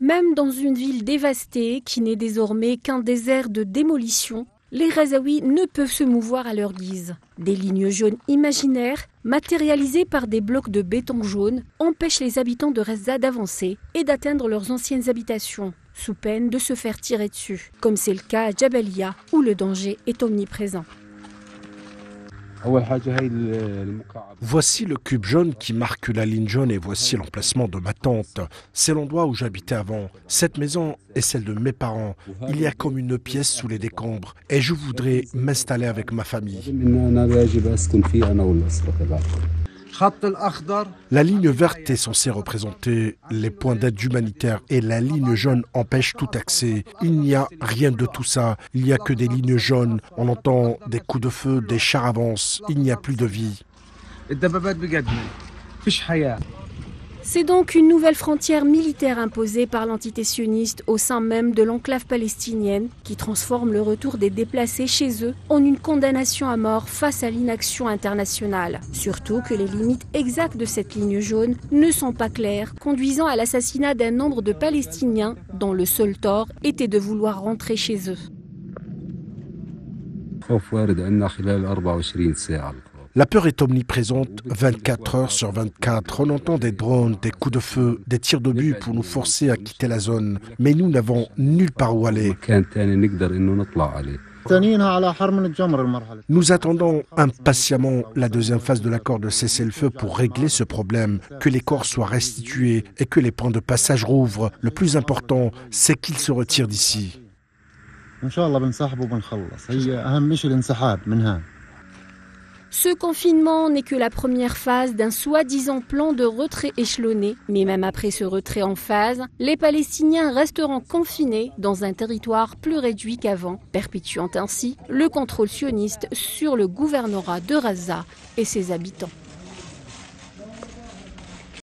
Même dans une ville dévastée qui n'est désormais qu'un désert de démolition, les Ghazaouis ne peuvent se mouvoir à leur guise. Des lignes jaunes imaginaires, matérialisées par des blocs de béton jaune, empêchent les habitants de Raza d'avancer et d'atteindre leurs anciennes habitations, sous peine de se faire tirer dessus, comme c'est le cas à Jabalia, où le danger est omniprésent. Voici le cube jaune qui marque la ligne jaune et voici l'emplacement de ma tante. C'est l'endroit où j'habitais avant. Cette maison est celle de mes parents. Il y a comme une pièce sous les décombres et je voudrais m'installer avec ma famille. La ligne verte est censée représenter les points d'aide humanitaire et la ligne jaune empêche tout accès. Il n'y a rien de tout ça. Il n'y a que des lignes jaunes. On entend des coups de feu, des chars avancent. Il n'y a plus de vie. C'est donc une nouvelle frontière militaire imposée par l'entité sioniste au sein même de l'enclave palestinienne qui transforme le retour des déplacés chez eux en une condamnation à mort face à l'inaction internationale. Surtout que les limites exactes de cette ligne jaune ne sont pas claires, conduisant à l'assassinat d'un nombre de Palestiniens dont le seul tort était de vouloir rentrer chez eux. La peur est omniprésente 24 heures sur 24. On entend des drones, des coups de feu, des tirs d'obus pour nous forcer à quitter la zone. Mais nous n'avons nulle part où aller. Nous attendons impatiemment la deuxième phase de l'accord de cessez-le-feu pour régler ce problème, que les corps soient restitués et que les points de passage rouvrent. Le plus important, c'est qu'ils se retirent d'ici. Ce confinement n'est que la première phase d'un soi-disant plan de retrait échelonné. Mais même après ce retrait en phase, les Palestiniens resteront confinés dans un territoire plus réduit qu'avant, perpétuant ainsi le contrôle sioniste sur le gouvernorat de Raza et ses habitants.